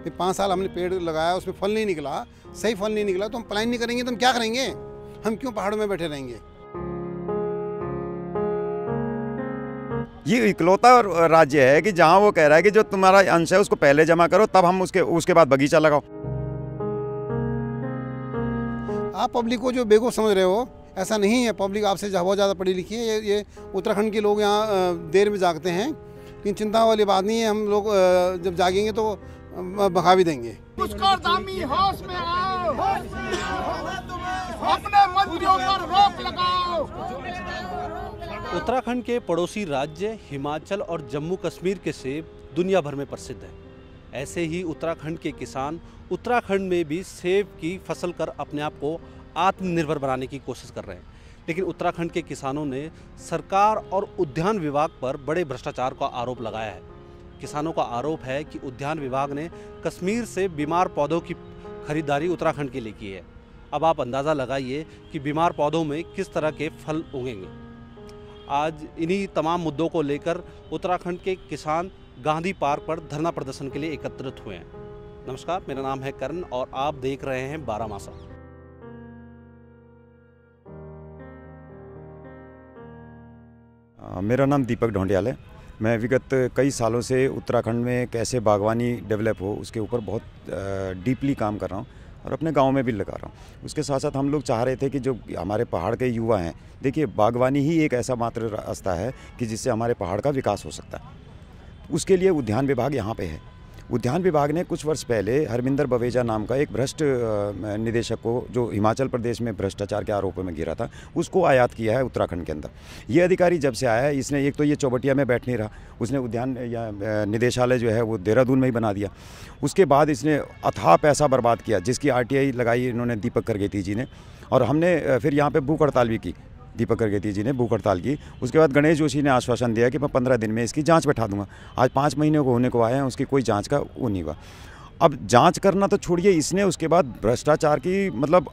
फिर 5 साल हमने पेड़ लगाया, उसमें फल नहीं निकला, सही फल नहीं निकला, तो हम पलायन नहीं करेंगे तो हम क्या करेंगे? हम क्यों पहाड़ों में बैठे रहेंगे? ये इकलौता राज्य है कि जहां वो कह रहा है कि जो तुम्हारा अंश है उसको पहले जमा करो, तब हम उसके बाद बगीचा लगाओ। आप पब्लिक को जो बेवकूफ़ समझ रहे हो, ऐसा नहीं है। पब्लिक आपसे बहुत ज़्यादा पढ़ी लिखी है। ये उत्तराखंड के लोग यहाँ देर में जागते हैं, लेकिन चिंता वाली बात नहीं है। हम लोग जब जागेंगे तो भगा भी देंगे। दामी होश में आओ, अपने मंत्रियों पर रोक लगाओ। उत्तराखंड के पड़ोसी राज्य हिमाचल और जम्मू कश्मीर के सेब दुनिया भर में प्रसिद्ध हैं। ऐसे ही उत्तराखंड के किसान उत्तराखंड में भी सेब की फसल कर अपने आप को आत्मनिर्भर बनाने की कोशिश कर रहे हैं। लेकिन उत्तराखंड के किसानों ने सरकार और उद्यान विभाग पर बड़े भ्रष्टाचार का आरोप लगाया है। किसानों का आरोप है कि उद्यान विभाग ने कश्मीर से बीमार पौधों की खरीदारी उत्तराखंड के लिए की है। अब आप अंदाज़ा लगाइए कि बीमार पौधों में किस तरह के फल उगेंगे। आज इन्हीं तमाम मुद्दों को लेकर उत्तराखंड के किसान गांधी पार्क पर धरना प्रदर्शन के लिए एकत्रित हुए हैं। नमस्कार, मेरा नाम है करण और आप देख रहे हैं बारामासा। मेरा नाम दीपक ढोंडियाल है। मैं विगत कई सालों से उत्तराखंड में कैसे बागवानी डेवलप हो उसके ऊपर बहुत डीपली काम कर रहा हूँ और अपने गांव में भी लगा रहा हूँ। उसके साथ साथ हम लोग चाह रहे थे कि जो हमारे पहाड़ के युवा हैं, देखिए बागवानी ही एक ऐसा मात्र रास्ता है कि जिससे हमारे पहाड़ का विकास हो सकता है। उसके लिए उद्यान विभाग यहाँ पे है। उद्यान विभाग ने कुछ वर्ष पहले हरमिंदर बवेजा नाम का एक भ्रष्ट निदेशक को, जो हिमाचल प्रदेश में भ्रष्टाचार के आरोपों में घिरा था, उसको आयात किया है उत्तराखंड के अंदर। ये अधिकारी जब से आया है, इसने एक तो ये चौबटिया में बैठ नहीं रहा, उसने उद्यान या निदेशालय जो है वो देहरादून में ही बना दिया। उसके बाद इसने अथाह पैसा बर्बाद किया, जिसकी RTI लगाई इन्होंने दीपक करगेती जी ने, और हमने फिर यहाँ पर भूख हड़ताल भी की। दीपक करगेती जी ने भूख हड़ताल की। उसके बाद गणेश जोशी ने आश्वासन दिया कि मैं 15 दिन में इसकी जांच बैठा दूंगा। आज 5 महीने को होने को आए हैं, उसकी कोई जांच का वो नहीं हुआ। अब जांच करना तो छोड़िए, इसने उसके बाद भ्रष्टाचार की मतलब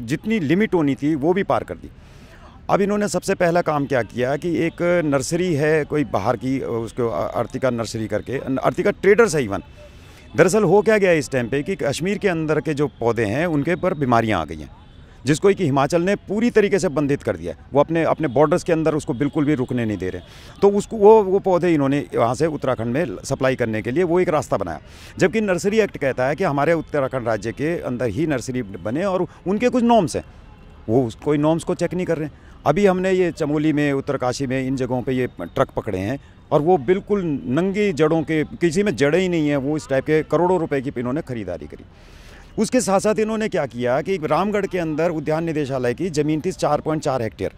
जितनी लिमिट होनी थी वो भी पार कर दी। अब इन्होंने सबसे पहला काम क्या किया कि एक नर्सरी है कोई बाहर की, उसको अर्तिका नर्सरी करके, अर्तिका ट्रेडर्स है इवन। दरअसल हो क्या गया इस टाइम पे कि कश्मीर के अंदर के जो पौधे हैं उनके पर बीमारियाँ आ गई हैं, जिसको कि हिमाचल ने पूरी तरीके से बंधित कर दिया है। वो अपने बॉर्डर्स के अंदर उसको बिल्कुल भी रुकने नहीं दे रहे। तो उसको वो पौधे इन्होंने वहाँ से उत्तराखंड में सप्लाई करने के लिए वो एक रास्ता बनाया। जबकि नर्सरी एक्ट कहता है कि हमारे उत्तराखंड राज्य के अंदर ही नर्सरी बने और उनके कुछ नॉर्म्स हैं, वो कोई नॉर्म्स को चेक नहीं कर रहे हैं। अभी हमने ये चमोली में, उत्तरकाशी में, इन जगहों पर ये ट्रक पकड़े हैं और वो बिल्कुल नंगी जड़ों के, किसी में जड़ें ही नहीं है, वो इस टाइप के करोड़ों रुपए की इन्होंने खरीदारी करी। उसके साथ साथ इन्होंने क्या किया कि रामगढ़ के अंदर उद्यान निदेशालय की ज़मीन थी 4.4 हेक्टेयर,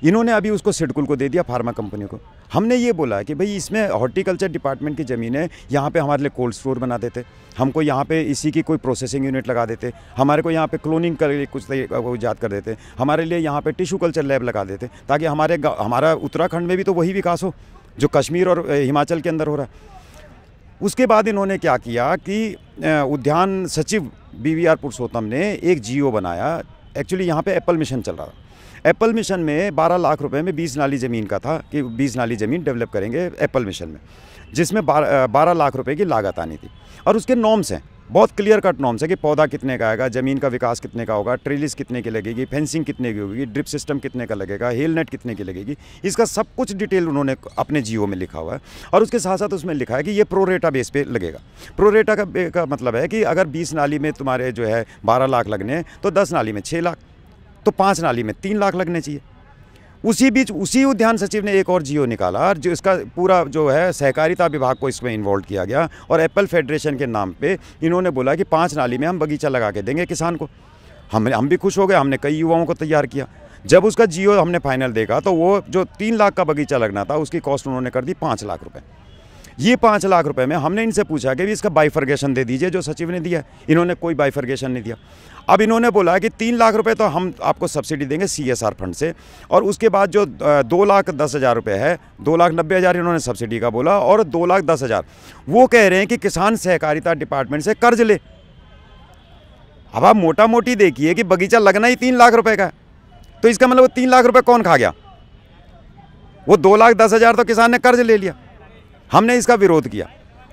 इन्होंने अभी उसको सिडकुल को दे दिया, फार्मा कंपनी को। हमने ये बोला कि भाई इसमें हॉर्टिकल्चर डिपार्टमेंट की ज़मीन है, यहाँ पे हमारे लिए कोल्ड स्टोर बना देते, हमको यहाँ पे इसी की कोई प्रोसेसिंग यूनिट लगा देते, हमारे को यहाँ पे क्लोनिंग कर कुछ ईजाद कर देते, हमारे लिए यहाँ पे टिश्यू कल्चर लैब लगा देते, ताकि हमारा उत्तराखंड में भी तो वही विकास हो जो कश्मीर और हिमाचल के अंदर हो रहा है। उसके बाद इन्होंने क्या किया कि उद्यान सचिव BVR पुरुषोत्तम ने एक GO बनाया। एक्चुअली यहाँ पे एप्पल मिशन चल रहा था। एप्पल मिशन में 12 लाख रुपए में 20 नाली ज़मीन का था कि 20 नाली ज़मीन डेवलप करेंगे एप्पल मिशन में, जिसमें 12 लाख रुपए की लागत आनी थी। और उसके नॉर्म्स हैं, बहुत क्लियर कट नॉर्म्स है कि पौधा कितने का आएगा, ज़मीन का विकास कितने का होगा, ट्रेलिस कितने की लगेगी, फेंसिंग कितने की होगी, ड्रिप सिस्टम कितने का लगेगा, हेल नेट कितने की लगेगी, इसका सब कुछ डिटेल उन्होंने अपने GO में लिखा हुआ है। और उसके साथ साथ उसमें लिखा है कि ये प्रोरेटा बेस पे लगेगा। प्रोरेटा का मतलब है कि अगर 20 नाली में तुम्हारे जो है 12 लाख लगने हैं तो 10 नाली में 6 लाख, तो 5 नाली में 3 लाख लगने चाहिए। उसी बीच उसी उद्यान सचिव ने एक और GO निकाला, जो इसका पूरा जो है सहकारिता विभाग को इसमें इन्वॉल्व किया गया और एप्पल फेडरेशन के नाम पे इन्होंने बोला कि 5 नाली में हम बगीचा लगा के देंगे किसान को। हम भी खुश हो गए, हमने कई युवाओं को तैयार किया। जब उसका GO हमने फाइनल देखा तो वो जो 3 लाख का बगीचा लगना था उसकी कॉस्ट उन्होंने कर दी 5 लाख रुपये। ये 5 लाख रुपए में हमने इनसे पूछा कि भी इसका बाइफर्गेशन दे दीजिए, जो सचिव ने दिया। इन्होंने कोई बाइफर्गेशन नहीं दिया। अब इन्होंने बोला कि 3 लाख रुपए तो हम आपको सब्सिडी देंगे CSR फंड से, और उसके बाद जो 2,10,000 रुपये है, 2,90,000 इन्होंने सब्सिडी का बोला, और 2,10,000 वो कह रहे हैं कि किसान सहकारिता डिपार्टमेंट से कर्ज ले। अब आप मोटा मोटी देखिए कि बगीचा लगना ही 3 लाख रुपए का है, तो इसका मतलब 3 लाख रुपए कौन खा गया? वो 2,10,000 तो किसान ने कर्ज ले लिया। हमने इसका विरोध किया।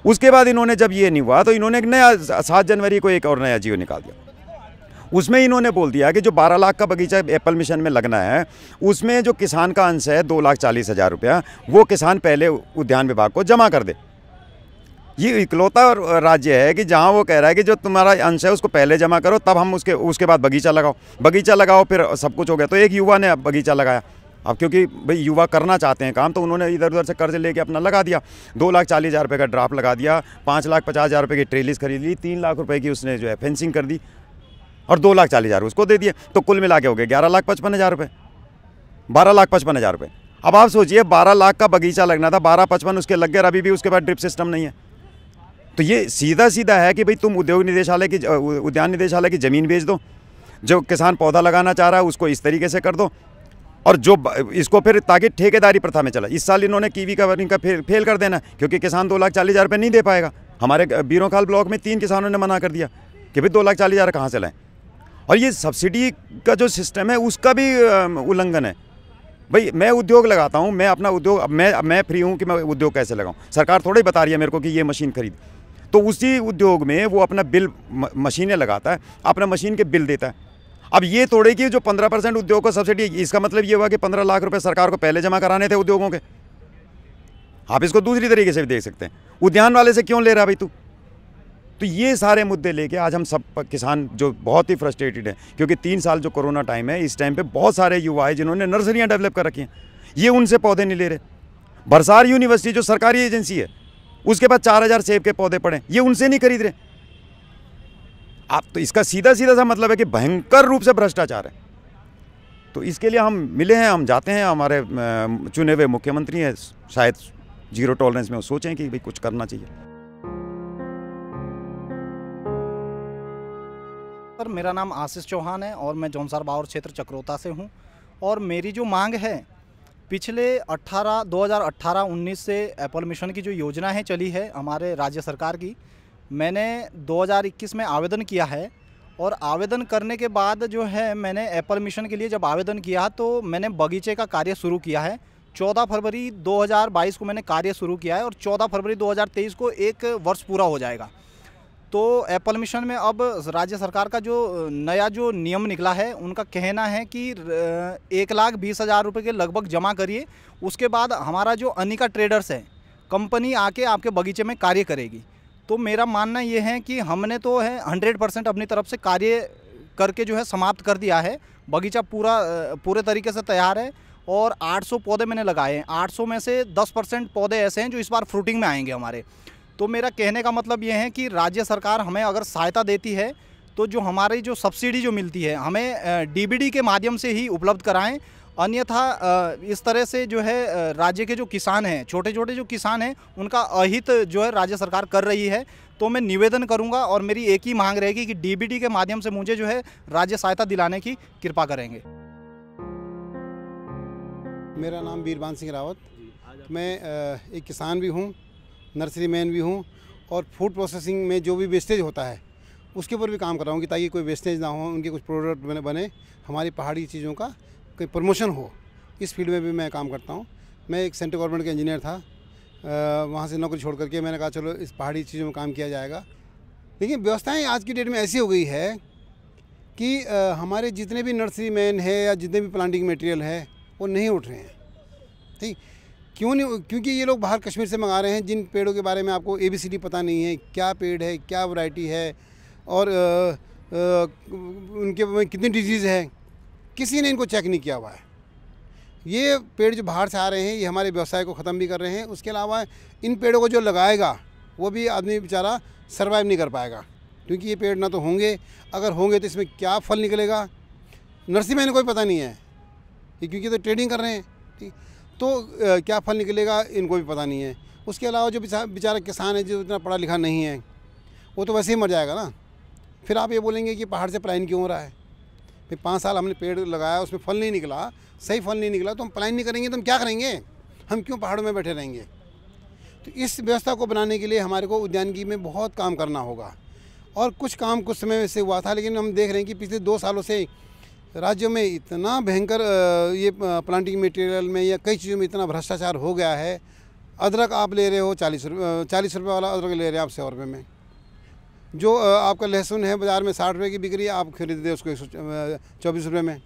उसके बाद इन्होंने जब ये नहीं हुआ तो इन्होंने एक नया 7 जनवरी को एक और नया जियो निकाल दिया। उसमें इन्होंने बोल दिया कि जो 12 लाख का बगीचा एप्पल मिशन में लगना है, उसमें जो किसान का अंश है 2,40,000 रुपया, वो किसान पहले उद्यान विभाग को जमा कर दे। ये इकलौता राज्य है कि जहाँ वो कह रहा है कि जो तुम्हारा अंश है उसको पहले जमा करो, तब हम उसके बाद बगीचा लगाओ, फिर सब कुछ हो गया। तो एक युवा ने बगीचा लगाया। अब क्योंकि भाई युवा करना चाहते हैं काम, तो उन्होंने इधर उधर से कर्ज लेके अपना लगा दिया। 2,40,000 रुपये का ड्राफ्ट लगा दिया, 5,50,000 रुपये की ट्रेलिस खरीद ली, 3 लाख रुपये की उसने जो है फेंसिंग कर दी और 2,40,000 उसको दे दिए। तो कुल मिला के हो गए 11,55,000 रुपये, 12,55,000 रुपये। अब आप सोचिए 12 लाख का बगीचा लगना था, 12,55 उसके लग गए, अभी भी उसके बाद ड्रिप सिस्टम नहीं है। तो ये सीधा सीधा है कि भाई तुम उद्यान निदेशालय की ज़मीन बेच दो, जो किसान पौधा लगाना चाह रहा है उसको इस तरीके से कर दो, और जो इसको फिर ताकि ठेकेदारी प्रथा में चला। इस साल इन्होंने कीवी कवरिंग का फेल कर देना, क्योंकि किसान 2,40,000 रुपये नहीं दे पाएगा। हमारे बीरोखाल ब्लॉक में 3 किसानों ने मना कर दिया कि भाई 2,40,000 कहाँ से लाएं। और ये सब्सिडी का जो सिस्टम है उसका भी उल्लंघन है। भाई मैं उद्योग लगाता हूँ, मैं अपना उद्योग, मैं फ्री हूँ कि मैं उद्योग कैसे लगाऊँ। सरकार थोड़ा ही बता रही है मेरे को कि ये मशीन खरीद, तो उसी उद्योग में वो अपना बिल मशीनें लगाता है, अपना मशीन के बिल देता है। अब ये थोड़े कि जो 15% उद्योग को सब्सिडी, इसका मतलब ये हुआ कि 15 लाख रुपए सरकार को पहले जमा कराने थे उद्योगों के। आप इसको दूसरी तरीके से भी देख सकते हैं, उद्यान वाले से क्यों ले रहा भाई तू। तो ये सारे मुद्दे लेके आज हम सब किसान जो बहुत ही फ्रस्ट्रेटेड हैं, क्योंकि 3 साल जो कोरोना टाइम है, इस टाइम पे बहुत सारे युवा है जिन्होंने नर्सरियाँ डेवलप कर रखी हैं, ये उनसे पौधे नहीं ले रहे। बरसार यूनिवर्सिटी जो सरकारी एजेंसी है, उसके पास 4,000 सेब के पौधे पड़े, ये उनसे नहीं खरीद रहे। आप तो इसका सीधा सा मतलब है कि भयंकर रूप से भ्रष्टाचार है। तो इसके लिए हम मिले हैं, हम जाते हैं, हमारे चुने हुए मुख्यमंत्री हैं, शायद जीरो टॉलरेंस में वो सोचें कि भाई कुछ करना चाहिए। सर, मेरा नाम आशीष चौहान है और मैं जौनसार बावर क्षेत्र चक्रोता से हूं। और मेरी जो मांग है, पिछले 2018-19 से एप्पल मिशन की जो योजनाएं चली है हमारे राज्य सरकार की, मैंने 2021 में आवेदन किया है। और आवेदन करने के बाद जो है, मैंने एप्पल मिशन के लिए जब आवेदन किया तो मैंने बगीचे का कार्य शुरू किया है। 14 फरवरी 2022 को मैंने कार्य शुरू किया है और 14 फरवरी 2023 को 1 वर्ष पूरा हो जाएगा। तो एप्पल मिशन में अब राज्य सरकार का जो नया जो नियम निकला है, उनका कहना है कि 1,20,000 रुपये के लगभग जमा करिए, उसके बाद हमारा जो अनिका ट्रेडर्स है कंपनी आके आपके बगीचे में कार्य करेगी। तो मेरा मानना ये है कि हमने तो है 100% अपनी तरफ से कार्य करके जो है समाप्त कर दिया है। बगीचा पूरे तरीके से तैयार है और 800 पौधे मैंने लगाए हैं। 800 में से 10% पौधे ऐसे हैं जो इस बार फ्रूटिंग में आएंगे हमारे। तो मेरा कहने का मतलब ये है कि राज्य सरकार हमें अगर सहायता देती है तो जो हमारी जो सब्सिडी जो मिलती है हमें डीबीडी के माध्यम से ही उपलब्ध कराएं। अन्यथा इस तरह से जो है राज्य के जो किसान हैं, छोटे छोटे जो किसान हैं, उनका अहित जो है राज्य सरकार कर रही है। तो मैं निवेदन करूंगा और मेरी एक ही मांग रहेगी कि डीबीडी के माध्यम से मुझे जो है राज्य सहायता दिलाने की कृपा करेंगे। मेरा नाम बीरबान सिंह रावत, मैं एक किसान भी हूँ, नर्सरी मैन भी हूँ, और फूड प्रोसेसिंग में जो भी वेस्टेज होता है उसके ऊपर भी काम कर रहा हूँ कि ताकि कोई वेस्टेज ना हो, उनके कुछ प्रोडक्ट बने, हमारी पहाड़ी चीज़ों का कोई प्रमोशन हो। इस फील्ड में भी मैं काम करता हूँ। मैं एक सेंट्रल गवर्नमेंट का इंजीनियर था, वहाँ से नौकरी छोड़ करके मैंने कहा चलो इस पहाड़ी चीज़ों में काम किया जाएगा। लेकिन व्यवस्थाएँ आज की डेट में ऐसी हो गई है कि हमारे जितने भी नर्सरी मैन है या जितने भी प्लांटिंग मटेरियल है वो नहीं उठ रहे हैं। ठीक, क्यों नहीं? क्योंकि ये लोग बाहर कश्मीर से मंगा रहे हैं, जिन पेड़ों के बारे में आपको ABCD पता नहीं है, क्या पेड़ है, क्या वैरायटी है और उनके में कितनी डिजीज़ है, किसी ने इनको चेक नहीं किया हुआ है। ये पेड़ जो बाहर से आ रहे हैं ये हमारे व्यवसाय को ख़त्म भी कर रहे हैं। उसके अलावा इन पेड़ों को जो लगाएगा वो भी आदमी बेचारा सर्वाइव नहीं कर पाएगा, क्योंकि ये पेड़ ना तो होंगे, अगर होंगे तो इसमें क्या फल निकलेगा नर्सरी मैन को कोई पता नहीं है, क्योंकि तो ट्रेडिंग कर रहे हैं। ठीक, तो क्या फल निकलेगा इनको भी पता नहीं है। उसके अलावा जो बेचारा किसान है जो इतना पढ़ा लिखा नहीं है वो तो वैसे ही मर जाएगा ना। फिर आप ये बोलेंगे कि पहाड़ से पलायन क्यों हो रहा है? फिर 5 साल हमने पेड़ लगाया, उसमें फल नहीं निकला, सही फल नहीं निकला, तो हम पलायन नहीं करेंगे तो हम क्या करेंगे? हम क्यों पहाड़ों में बैठे रहेंगे? तो इस व्यवस्था को बनाने के लिए हमारे को उद्यानिकी में बहुत काम करना होगा। और कुछ काम कुछ समय से हुआ था, लेकिन हम देख रहे हैं कि पिछले 2 सालों से राज्यों में इतना भयंकर ये प्लांटिंग मटेरियल में या कई चीज़ों में इतना भ्रष्टाचार हो गया है अदरक आप ले रहे हो 40 रुपये वाला अदरक ले रहे हैं आप 100 रुपये में। जो आपका लहसुन है बाज़ार में 60 रुपये की बिक रही है, आप खरीदते उसको 124 रुपये में।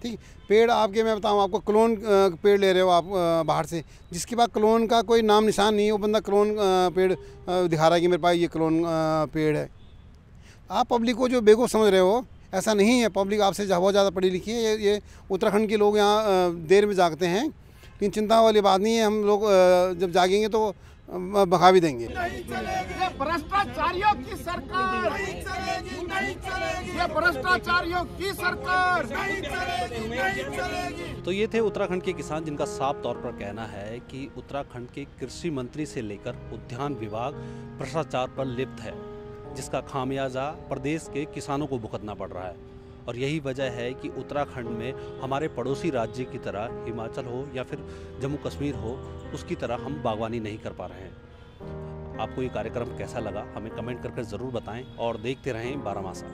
ठीक, पेड़ आपके मैं बताऊं आपको, क्लोन पेड़ ले रहे हो आप बाहर से, जिसके पास क्लोन का कोई नाम निशान नहीं है, वो बंदा क्लोन पेड़ दिखा रहा है कि मेरे पास ये क्लोन पेड़ है। आप पब्लिक को जो बेवकूफ़ समझ रहे हो, ऐसा नहीं है। पब्लिक आपसे बहुत ज़्यादा पढ़ी लिखी है। ये उत्तराखंड के लोग यहाँ देर में जागते हैं, लेकिन चिंता वाली बात नहीं है। हम लोग जब जागेंगे तो भगा भी देंगे। ये भ्रष्टाचारियों की सरकार नहीं चलेगी, नहीं चलेगी। ये भ्रष्टाचारियों की सरकार नहीं चलेगी, नहीं चलेगी। तो ये थे उत्तराखंड के किसान, जिनका साफ तौर पर कहना है कि उत्तराखंड के कृषि मंत्री से लेकर उद्यान विभाग भ्रष्टाचार पर लिप्त है, जिसका खामियाजा प्रदेश के किसानों को भुगतना पड़ रहा है। और यही वजह है कि उत्तराखंड में हमारे पड़ोसी राज्य की तरह हिमाचल हो या फिर जम्मू कश्मीर हो, उसकी तरह हम बागवानी नहीं कर पा रहे हैं। आपको ये कार्यक्रम कैसा लगा हमें कमेंट करके ज़रूर बताएं और देखते रहें बारामासा।